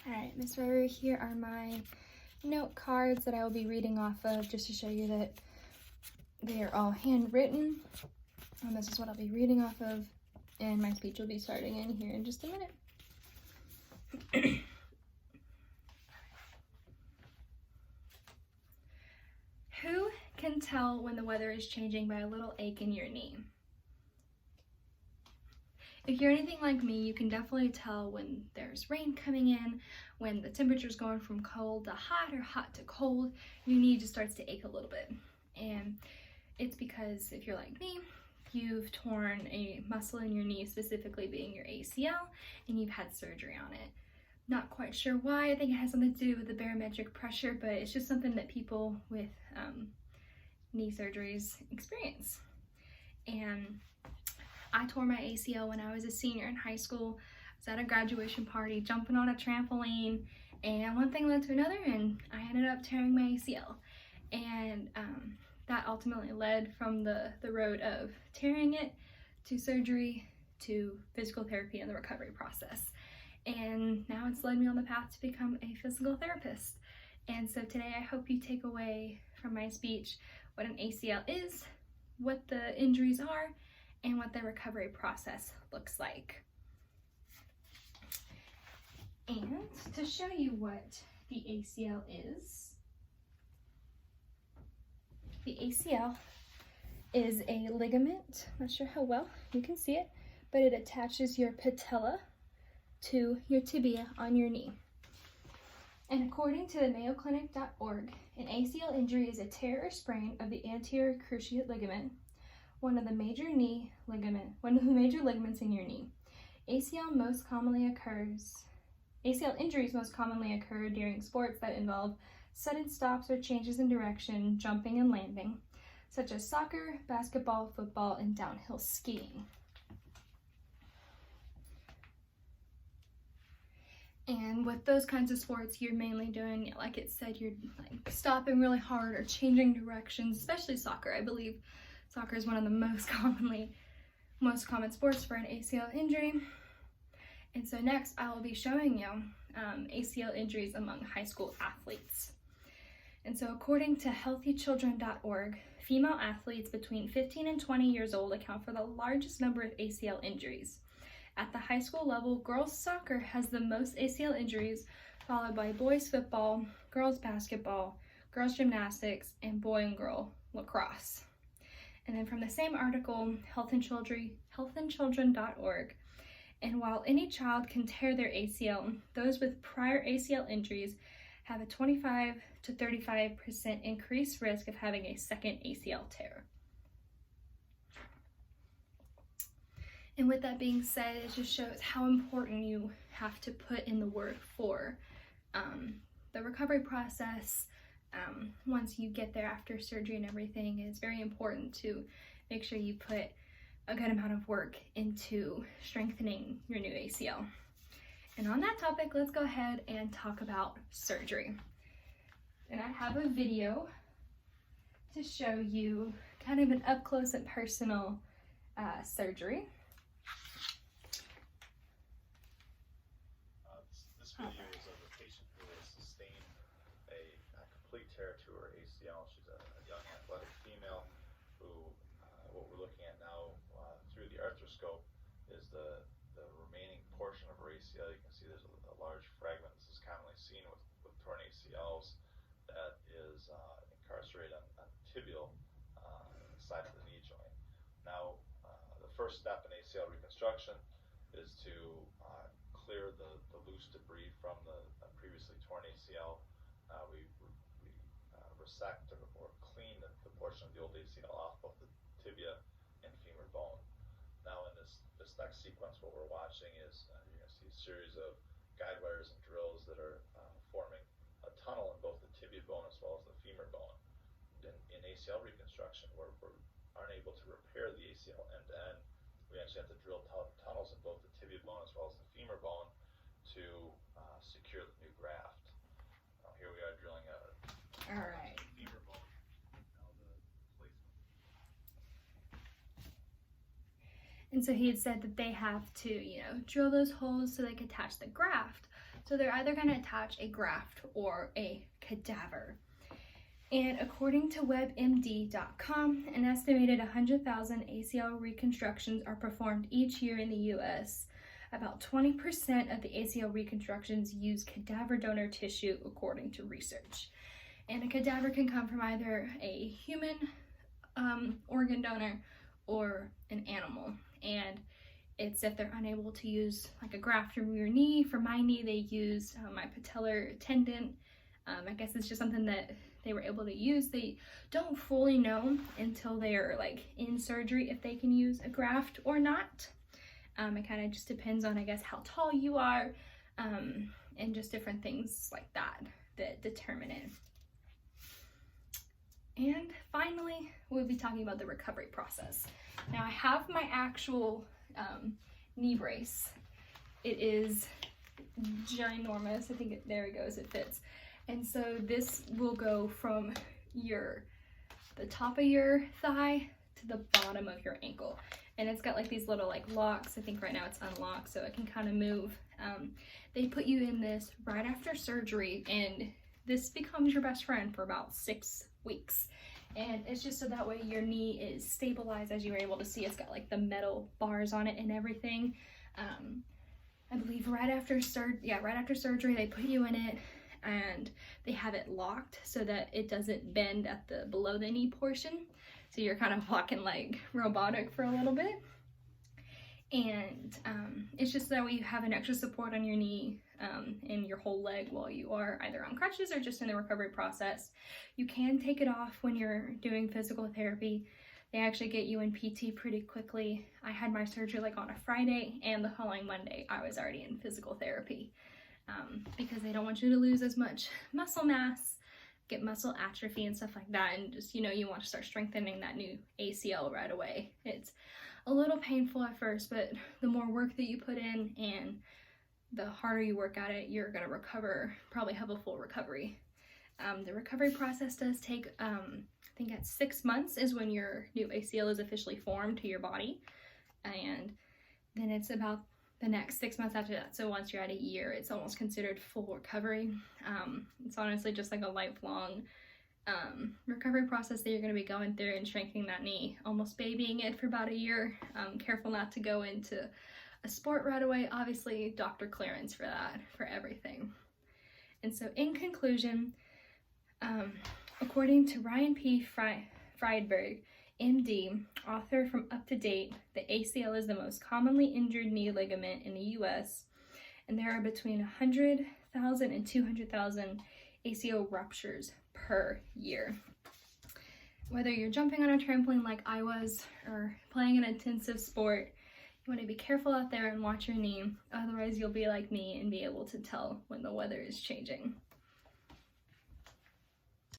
Alright, Miss Rory, here are my note cards that I will be reading off of just to show you that they are all handwritten. And this is what I'll be reading off of, and my speech will be starting in here in just a minute. Who can tell when the weather is changing by a little ache in your knee? If you're anything like me, you can definitely tell when there's rain coming in, when the temperature's going from cold to hot or hot to cold, your knee just starts to ache a little bit. And it's because if you're like me, you've torn a muscle in your knee, specifically being your ACL, and you've had surgery on it. Not quite sure why. I think it has something to do with the barometric pressure, but it's just something that people with knee surgeries experience. And I tore my ACL when I was a senior in high school. I was at a graduation party, jumping on a trampoline, and one thing led to another, and I ended up tearing my ACL. And that ultimately led from the road of tearing it to surgery to physical therapy and the recovery process. And now it's led me on the path to become a physical therapist. And so today I hope you take away from my speech what an ACL is, what the injuries are, and what the recovery process looks like. And to show you what the ACL is, the ACL is a ligament. Not sure how well you can see it, but it attaches your patella to your tibia on your knee. And according to the MayoClinic.org, an ACL injury is a tear or sprain of the anterior cruciate ligament, one of the major ligaments in your knee. ACL injuries most commonly occur during sports that involve sudden stops or changes in direction, jumping and landing, such as soccer, basketball, football, and downhill skiing. And with those kinds of sports, you're mainly doing, like it said, you're like stopping really hard or changing directions, especially soccer. I believe soccer is one of the most common sports for an ACL injury. And so next I will be showing you ACL injuries among high school athletes. And so according to healthychildren.org, female athletes between 15 and 20 years old account for the largest number of ACL injuries. At the high school level, girls soccer has the most ACL injuries, followed by boys football, girls basketball, girls gymnastics, and boy and girl lacrosse. And then from the same article, healthandchildren.org, and while any child can tear their ACL, those with prior ACL injuries have a 25 to 35% increased risk of having a second ACL tear. And with that being said, it just shows how important you have to put in the work for the recovery process. Once you get there after surgery and everything, it's very important to make sure you put a good amount of work into strengthening your new ACL. And on that topic, let's go ahead and talk about surgery. And I have a video to show you kind of an up close and personal surgery. This video is of a patient who has sustained a complete tear to her ACL. She's a young athletic female who, what we're looking at now through the arthroscope is the remaining portion of her ACL. You can see there's a large fragment. This is commonly seen with torn ACLs that is incarcerated on the tibial side of the knee joint. Now, the first step in ACL reconstruction is to clear the loose debris from the previously torn ACL. We resect or clean the portion of the old ACL off both the tibia and femur bone. Now in this next sequence, what we're watching is you're going to see a series of guide wires and drills that are forming a tunnel in both the tibia bone as well as the femur bone. In ACL reconstruction, we aren't able to repair the ACL end to end. We actually have to drill tunnels in both the tibia bone as well as the femur bone to secure the new graft. Now here we are drilling a femur bone. Now the placement. And so he had said that they have to, drill those holes so they can attach the graft. So they're either going to attach a graft or a cadaver. And according to WebMD.com, an estimated 100,000 ACL reconstructions are performed each year in the US. About 20% of the ACL reconstructions use cadaver donor tissue, according to research. And a cadaver can come from either a human organ donor or an animal. And it's if they're unable to use like a graft from your knee. For my knee, they used my patellar tendon. I guess it's just something that they were able to use. They don't fully know until they're like in surgery if they can use a graft or not. It kind of just depends on, I guess, how tall you are, and just different things like that that determine it. And finally, we'll be talking about the recovery process. Now, I have my actual knee brace. It is ginormous. I think there it goes, it fits. And so this will go from the top of your thigh to the bottom of your ankle. And it's got like these little like locks. I think right now it's unlocked, so it can kind of move. They put you in this right after surgery, and this becomes your best friend for about 6 weeks. And it's just so that way your knee is stabilized. As you were able to see, it's got like the metal bars on it and everything. I believe right after surgery, they put you in it and they have it locked so that it doesn't bend at the below the knee portion. So you're kind of walking like robotic for a little bit. And it's just that way you have an extra support on your knee and your whole leg while you are either on crutches or just in the recovery process. You can take it off when you're doing physical therapy. They actually get you in PT pretty quickly. I had my surgery like on a Friday, and the following Monday I was already in physical therapy because they don't want you to lose as much muscle mass, get muscle atrophy and stuff like that, and just, you know, you want to start strengthening that new ACL right away. It's a little painful at first, but the more work that you put in and the harder you work at it, you're going to recover, probably have a full recovery. The recovery process does take, I think at 6 months is when your new ACL is officially formed to your body. And then it's about the next 6 months after that. So once you're at a year, it's almost considered full recovery. It's honestly just like a lifelong recovery process that you're going to be going through and strengthening that knee, almost babying it for about a year. Careful not to go into a sport right away. Obviously, doctor clearance for that, for everything. And so in conclusion, according to Ryan P. Friedberg, MD, author from Up to Date, the ACL is the most commonly injured knee ligament in the US, and there are between 100,000 and 200,000 ACL ruptures per year. Whether you're jumping on a trampoline like I was or playing an intensive sport, you want to be careful out there and watch your knee. Otherwise, you'll be like me and be able to tell when the weather is changing.